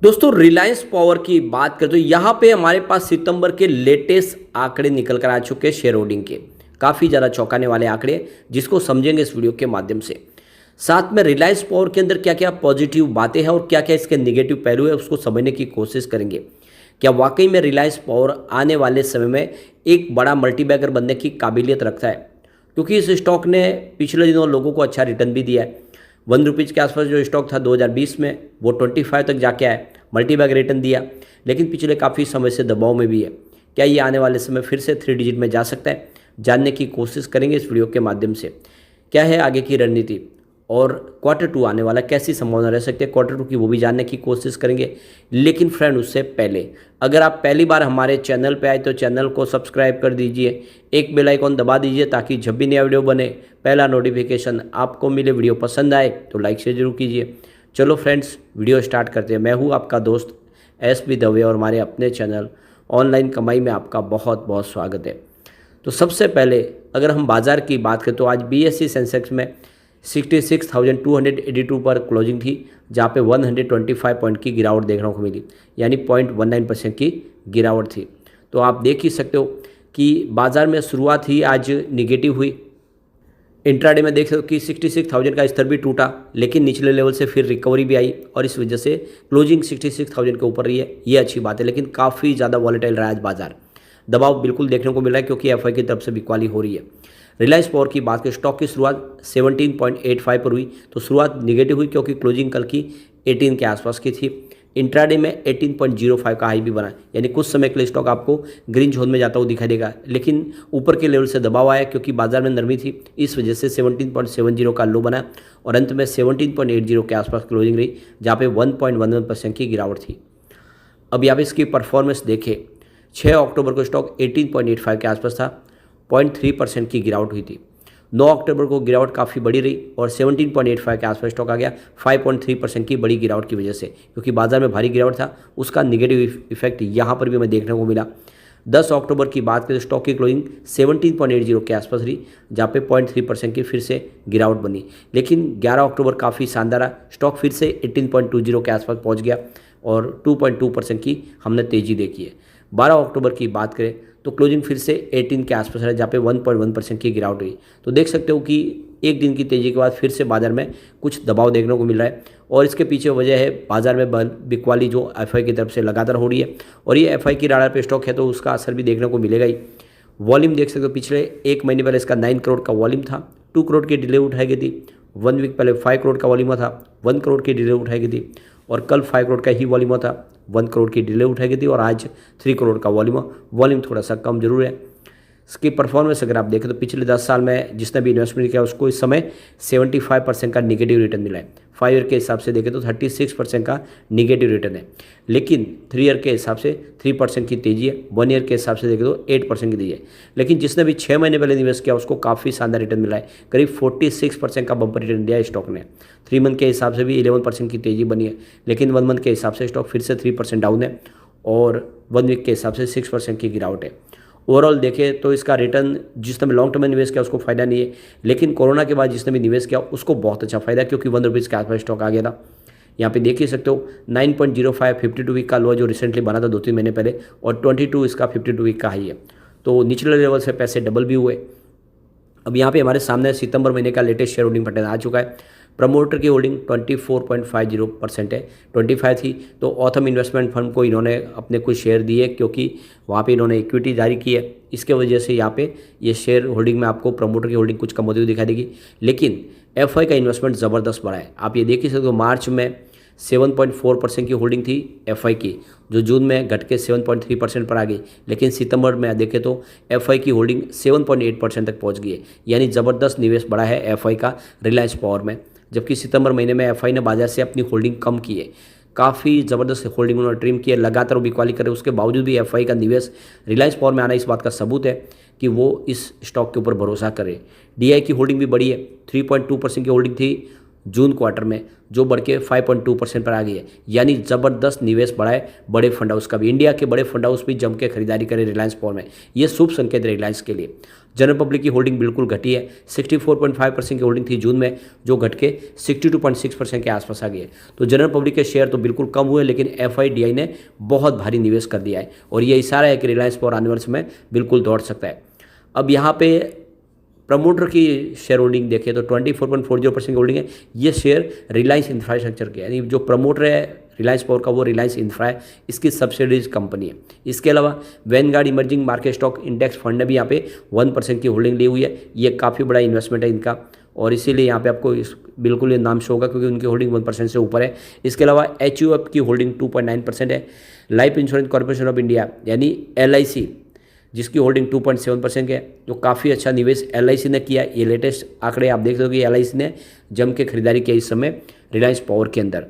दोस्तों रिलायंस पावर की बात करें तो यहाँ पे हमारे पास सितंबर के लेटेस्ट आंकड़े निकल कर आ चुके हैं शेयर होल्डिंग के। काफ़ी ज़्यादा चौंकाने वाले आंकड़े जिसको समझेंगे इस वीडियो के माध्यम से। साथ में रिलायंस पावर के अंदर क्या क्या पॉजिटिव बातें हैं और क्या क्या इसके नेगेटिव पहलू है उसको समझने की कोशिश करेंगे। क्या वाकई में रिलायंस पावर आने वाले समय में एक बड़ा मल्टीबैगर बनने की काबिलियत रखता है, क्योंकि इस स्टॉक ने पिछले दिनों लोगों को अच्छा रिटर्न भी दिया है। ₹1 के आसपास जो स्टॉक था 2020 में वो 25 तक जाके आया, मल्टीबैग रिटर्न दिया, लेकिन पिछले काफ़ी समय से दबाव में भी है। क्या ये आने वाले समय फिर से 3 डिजिट में जा सकता है, जानने की कोशिश करेंगे इस वीडियो के माध्यम से। क्या है आगे की रणनीति और Q2 आने वाला कैसी संभावना रह सकती है Q2 की, वो भी जानने की कोशिश करेंगे। लेकिन फ्रेंड उससे पहले अगर आप पहली बार हमारे चैनल पे आए तो चैनल को सब्सक्राइब कर दीजिए, एक बेल आइकॉन दबा दीजिए ताकि जब भी नया वीडियो बने पहला नोटिफिकेशन आपको मिले। वीडियो पसंद आए तो लाइक शेयर जरूर कीजिए। चलो फ्रेंड्स वीडियो स्टार्ट करते हैं। मैं हूँ आपका दोस्त SB दवे और हमारे अपने चैनल ऑनलाइन कमाई में आपका बहुत बहुत स्वागत है। तो सबसे पहले अगर हम बाज़ार की बात करें तो आज BSE सेंसेक्स में 66,282 पर क्लोजिंग थी, जहाँ पे 125 पॉइंट की गिरावट देखने को मिली, यानी 0.19% की गिरावट थी। तो आप देख ही सकते हो कि बाज़ार में शुरुआत ही आज निगेटिव हुई। इंट्राडे में देख सकते हो कि 66,000 का स्तर भी टूटा, लेकिन निचले लेवल से फिर रिकवरी भी आई और इस वजह से क्लोजिंग 66,000 के ऊपर रही है। ये अच्छी बात है, लेकिन काफ़ी ज़्यादा वॉलेटाइल रहा है आज बाजार। दबाव बिल्कुल देखने को मिला है क्योंकि FI की तरफ से बिकवाली हो रही है। रिलायंस पावर की बात करें, स्टॉक की शुरुआत 17.85 पर हुई, तो शुरुआत निगेटिव हुई क्योंकि क्लोजिंग कल की 18 के आसपास की थी। इंट्राडे में 18.05 का हाई भी बना, यानी कुछ समय के लिए स्टॉक आपको ग्रीन जोन में जाता हुआ दिखाई देगा, लेकिन ऊपर के लेवल से दबाव आया क्योंकि बाजार में नरमी थी, इस वजह से 17.70 का लो बना और अंत में 17.80 के आसपास क्लोजिंग रही, जहाँ पे 1.11% की गिरावट थी। अब यहाँ पे इसकी परफॉर्मेंस देखें, 6 अक्टूबर को स्टॉक 18.85 के आसपास था, 0.3% की गिरावट हुई थी। 9 अक्टूबर को गिरावट काफ़ी बड़ी रही और 17.85 के आसपास स्टॉक आ गया 5.3% की बड़ी गिरावट की वजह से, क्योंकि बाजार में भारी गिरावट था, उसका निगेटिव इफेक्ट यहाँ पर भी हमें देखने को मिला। 10 अक्टूबर की बात करें तो स्टॉक की क्लोजिंग 17.80 के आसपास रही, जहाँ पे 0.3% की फिर से गिरावट बनी। लेकिन 11 अक्टूबर काफ़ी शानदार रहा, स्टॉक फिर से 18.20 के आसपास पहुँच गया और 2.2% की हमने तेज़ी देखी है। 12 अक्टूबर की बात करें तो क्लोजिंग फिर से 18 के आसपास है, जहाँ पे 1.1% की गिरावट हुई। तो देख सकते हो कि एक दिन की तेज़ी के बाद फिर से बाजार में कुछ दबाव देखने को मिल रहा है और इसके पीछे वजह है बाजार में बिकवाली जो FI की तरफ से लगातार हो रही है और ये FI की राडार पे स्टॉक है तो उसका असर भी देखने को मिलेगा ही। वॉल्यूम देख सकते हो, पिछले एक महीने पहले इसका 9 करोड़ का वॉल्यूम था, 2 करोड़ की डिले उठाई गई थी। 1 वीक पहले 5 करोड़ का वॉल्यूम था, 1 करोड़ की डिले उठाई गई थी और कल 5 करोड़ का ही वॉल्यूम था, 1 करोड़ की डिले उठाई गई थी और आज 3 करोड़ का वॉल्यूम थोड़ा सा कम जरूर है। इसकी परफॉर्मेंस अगर आप देखें तो पिछले 10 साल में जिसने भी इन्वेस्टमेंट किया उसको इस समय 75% का निगेटिव रिटर्न मिला है। 5 ईयर के हिसाब से देखें तो 36% का निगेटिव रिटर्न है, लेकिन 3 ईयर के हिसाब से 3% की तेज़ी है, 1 ईयर के हिसाब से देखें तो 8% की तेज़ी है। लेकिन जिसने भी 6 महीने पहले निवेश किया उसको काफ़ी शानदार रिटर्न मिला है, करीब 46% का बम्पर रिटर्न दिया है स्टॉक ने। 3 मंथ के हिसाब से भी 11% की तेज़ी बनी है, लेकिन 1 मंथ के हिसाब से स्टॉक फिर से 3% डाउन है और 1 वीक के हिसाब से 6% की गिरावट है। ओवरऑल देखें तो इसका रिटर्न जिसने भी लॉन्ग टर्म में निवेश किया उसको फायदा नहीं है, लेकिन कोरोना के बाद जिसने भी निवेश किया उसको बहुत अच्छा फायदा है क्योंकि ₹1 के आसपास स्टॉक आ गया था। यहाँ पे देख ही सकते हो 9.05 52 वीक का लो जो रिसेंटली बना था 2-3 महीने पहले और 22 इसका 52 वीक का हाई है, तो निचले लेवल से पैसे डबल भी हुए। अब यहाँ पे हमारे सामने सितंबर महीने का लेटेस्ट शेयर होल्डिंग पैटर्न आ चुका है। प्रमोटर की होल्डिंग 24.50% है, 25 थी, तो ऑथम इन्वेस्टमेंट फंड को इन्होंने अपने कुछ शेयर दिए क्योंकि वहाँ पे इन्होंने इक्विटी जारी की है, इसके वजह से यहाँ पे ये शेयर होल्डिंग में आपको प्रमोटर की होल्डिंग कुछ कम होती हुई दिखाई देगी। लेकिन FI का इन्वेस्टमेंट ज़बरदस्त बढ़ा है। आप ये देख ही सकते हो, मार्च में 7.4% की होल्डिंग थी FI की, जो जून में घट के 7.3% पर आ गई, लेकिन सितंबर में देखें तो FI की होल्डिंग 7.8% तक पहुंच गई है, यानी ज़बरदस्त निवेश बढ़ा है FI का रिलायंस पावर में। जबकि सितंबर महीने में FI ने बाजार से अपनी होल्डिंग कम की है, काफ़ी ज़बरदस्त होल्डिंग उन्होंने ट्रिम की है, लगातार वो बिकवाली करे, उसके बावजूद भी FI का निवेश रिलायंस पावर में आना इस बात का सबूत है कि वो इस स्टॉक के ऊपर भरोसा करे। DI की होल्डिंग भी बढ़ी है, 3.2% की होल्डिंग थी जून क्वार्टर में, जो बढ़ के 5.2% पर आ गई है, यानी ज़बरदस्त निवेश बढ़ा है बड़े फंड हाउस का भी। इंडिया के बड़े फंड हाउस भी जम के खरीदारी करें रिलायंस पावर में, ये शुभ संकेत है रिलायंस के लिए। जनरल पब्लिक की होल्डिंग बिल्कुल घटी है, 64.5% की होल्डिंग थी जून में, जो घट के 62.6% के आसपास आ गई है। तो जनरल पब्लिक के शेयर तो बिल्कुल कम हुए, लेकिन FIDI ने बहुत भारी निवेश कर दिया है और ये इशारा है कि रिलायंस पावर आने वाले समय बिल्कुल दौड़ सकता है। अब यहाँ पे प्रमोटर की शेयर होल्डिंग देखें तो 24.40% की होल्डिंग है। ये शेयर रिलायंस इंफ्रास्ट्रक्चर के, यानी जो प्रमोटर है रिलायंस पावर का वो रिलायंस इंफ्रा है, इसकी सब्सिडीज कंपनी है। इसके अलावा Vanguard emerging market stock index fund ने भी यहाँ पे 1% की होल्डिंग ली हुई है। ये काफ़ी बड़ा इन्वेस्टमेंट है इनका और इसीलिए यहाँ पे आपको बिल्कुल ये नाम शो होगा क्योंकि उनकी होल्डिंग 1% से ऊपर है। इसके अलावा HUF की होल्डिंग 2.9% है। Life insurance corporation of India यानी LIC, जिसकी होल्डिंग 2.7% है, जो काफ़ी अच्छा निवेश LIC ने किया। ये लेटेस्ट आंकड़े आप देख सकते हो कि LIC ने जम के खरीदारी किया इस समय रिलायंस पावर के अंदर।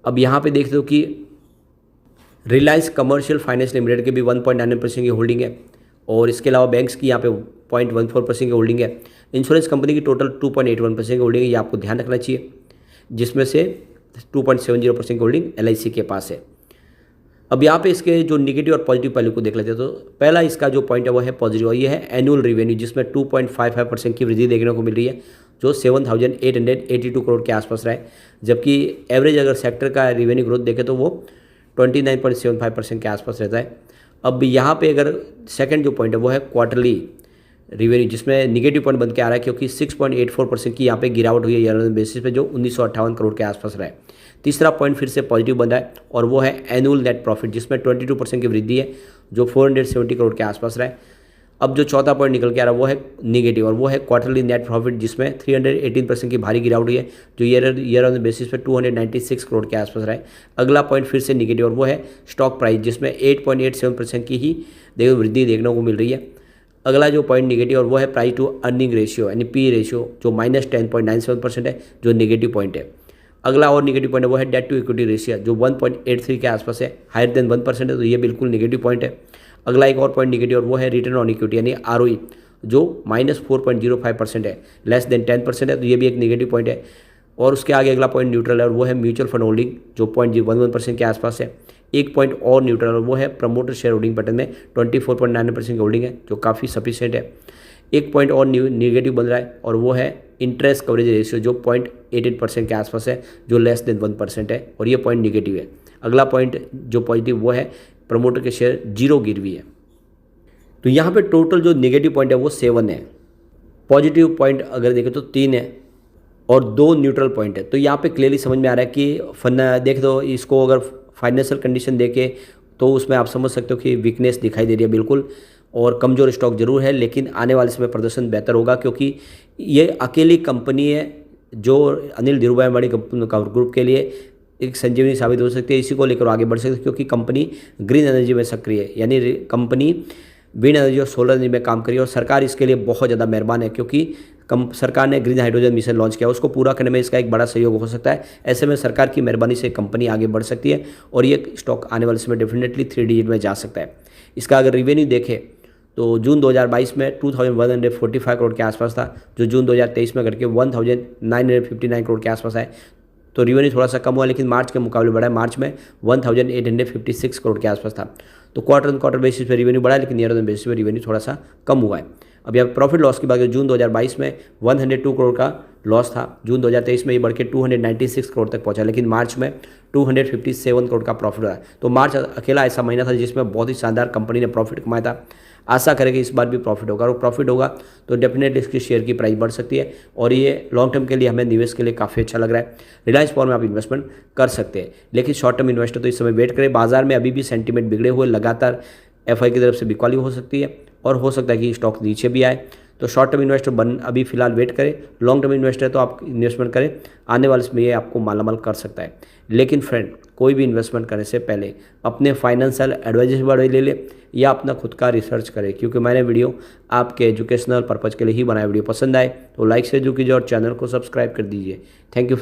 अब यहाँ पे देखते हो कि रिलायंस कमर्शियल फाइनेंस लिमिटेड के भी 1.9% की होल्डिंग है और इसके अलावा बैंक्स की यहाँ पे 0.14% की होल्डिंग है। इंश्योरेंस कंपनी की टोटल 2.81% की होल्डिंग है, ये आपको ध्यान रखना चाहिए, जिसमें से 2.70% की होल्डिंग LIC के पास है। अब यहाँ पे इसके जो निगेटिव और पॉजिटिव पहलू को देख लेते हैं। तो पहला इसका जो पॉइंट है वो है पॉजिटिव, और ये है एनुअल रेवेन्यू, जिसमें 2.55% की वृद्धि देखने को मिल रही है, जो 7,882 करोड़ के आसपास रहा है। जबकि एवरेज अगर सेक्टर का रेवेन्यू ग्रोथ देखें तो वो 29.75% के आसपास रहता है। अब यहाँ पे अगर सेकंड जो पॉइंट है वो है क्वार्टरली रेवेन्यू, जिसमें निगेटिव पॉइंट बन के आ रहा है क्योंकि 6.84% की यहाँ पे गिरावट हुई है ईयर बेसिस पे, जो 1958 करोड़ के आसपास रहा है। तीसरा पॉइंट फिर से पॉजिटिव बन रहा है और वो है एनुअल नेट प्रॉफिट, जिसमें 22% की वृद्धि है, जो 470 करोड़ के आसपास रहा है। अब जो चौथा पॉइंट निकल के आ रहा है वो है निगेटिव, और वो है क्वार्टरली नेट प्रॉफिट, जिसमें 318% की भारी गिरावट हुई है, जो ईयर ऑन बेसिस पे 296 करोड़ के आसपास रहा है। अगला पॉइंट फिर से निगेटिव, और वो है स्टॉक प्राइस, जिसमें 8.87% की ही वृद्धि देखने को मिल रही है। अगला जो पॉइंट निगेटिव और वो है प्राइस टू अर्निंग रेशियो यानी P रेशियो, जो -10.97% है, जो निगेटिव पॉइंट है। अगला और निगेटिव पॉइंट है वो है डेट टू इक्विटी रेशियो, जो 1.83 के आसपास है, हायर देन 1% है, तो ये बिल्कुल निगेटिव पॉइंट है। अगला एक और पॉइंट निगेटिव और वो है रिटर्न ऑन इक्विटी यानी ROE, जो -4.05% है, लेस देन 10% है, तो ये भी एक निगेटिव पॉइंट है। और उसके आगे अगला पॉइंट न्यूट्रल है और वो है म्यूचुअल फंड होल्डिंग, जो 0.11% के आसपास है। एक पॉइंट और न्यूट्रल और वो है प्रमोटर शेयर होल्डिंग पैटर्न में 24.99% की होल्डिंग है, जो काफ़ी सफिशिएंट है। एक पॉइंट और निगेटिव बन रहा है और वो है इंटरेस्ट कवरेज रेशियो, जो 0.88% के आसपास है, जो लेस देन 1% है, और ये पॉइंट निगेटिव है। अगला पॉइंट जो पॉजिटिव वो है प्रमोटर के शेयर जीरो गिरवी है। तो यहाँ पे टोटल जो निगेटिव पॉइंट है वो 7 है, पॉजिटिव पॉइंट अगर देखें तो 3 है और 2 न्यूट्रल पॉइंट है। तो यहाँ पे क्लियरली समझ में आ रहा है कि देख दो इसको, अगर फाइनेंशियल कंडीशन देखे तो उसमें आप समझ सकते हो कि वीकनेस दिखाई दे रही है बिल्कुल, और कमज़ोर स्टॉक जरूर है, लेकिन आने वाले समय प्रदर्शन बेहतर होगा, क्योंकि ये अकेली कंपनी है जो अनिल धीरूभाई अंबानी ग्रुप के लिए एक संजीवनी साबित हो सकती है। इसी को लेकर आगे बढ़ सकते हैं, क्योंकि कंपनी ग्रीन एनर्जी में सक्रिय है, यानी कंपनी विंड एनर्जी और सोलर एनर्जी में काम करी है, और सरकार इसके लिए बहुत ज़्यादा मेहरबान है, क्योंकि सरकार ने ग्रीन हाइड्रोजन मिशन लॉन्च किया, उसको पूरा करने में इसका एक बड़ा सहयोग हो सकता है। ऐसे में सरकार की मेहरबानी से कंपनी आगे बढ़ सकती है और ये स्टॉक आने वाले समय डेफिनेटली 3 डिजिट में जा सकता है। इसका अगर रिवेन्यू देखें तो जून 2022 में 2145 करोड़ के आसपास था, जो जून 2023 में घट के 1959 करोड़ के आसपास आए। तो रिवेन्यू थोड़ा सा कम हुआ, लेकिन मार्च के मुकाबले बढ़ा है। मार्च में 1856 करोड़ के आसपास था। तो क्वार्टर ऑन क्वार्टर बेसिस पे रिवेन्यू बढ़ा है, लेकिन ईयर ऑन बेसिस पे रिवेन्यू थोड़ा सा कम हुआ है। अब यहाँ प्रॉफिट लॉस की बात करें, जून 2022 में 102 करोड़ का लॉस था, जून 2023 में ये बढ़ के 296 करोड़ तक पहुंचा, लेकिन मार्च में 257 करोड़ का प्रॉफिट हुआ। तो मार्च अकेला ऐसा महीना था जिसमें बहुत ही शानदार कंपनी ने प्रॉफिट कमाया था। आशा करेंगे इस बार भी प्रॉफिट होगा, और प्रॉफिट होगा तो डेफिनेटली इसकी शेयर की प्राइस बढ़ सकती है, और ये लॉन्ग टर्म के लिए हमें निवेश के लिए काफ़ी अच्छा लग रहा है। रिलायंस पावर में आप इन्वेस्टमेंट कर सकते हैं, लेकिन शॉर्ट टर्म इन्वेस्टर तो इस समय वेट करें। बाजार में अभी भी सेंटीमेंट बिगड़े हुए, लगातार FI की तरफ से बिकवाली हो सकती है, और हो सकता है कि स्टॉक नीचे भी आए। तो शॉर्ट टर्म इन्वेस्टर अभी फिलहाल वेट करें। लॉन्ग टर्म इन्वेस्टर है तो आप इन्वेस्टमेंट करें, आने वाले समय ये आपको मालामाल कर सकता है। लेकिन फ्रेंड, कोई भी इन्वेस्टमेंट करने से पहले अपने फाइनेंशियल एडवाइजर वाले ले ले या अपना खुद का रिसर्च करें, क्योंकि मैंने वीडियो आपके एजुकेशनल पर्पज़ के लिए ही बनाया। वीडियो पसंद आए तो लाइक शेयर जरूर कीजिए और चैनल को सब्सक्राइब कर दीजिए। Thank you.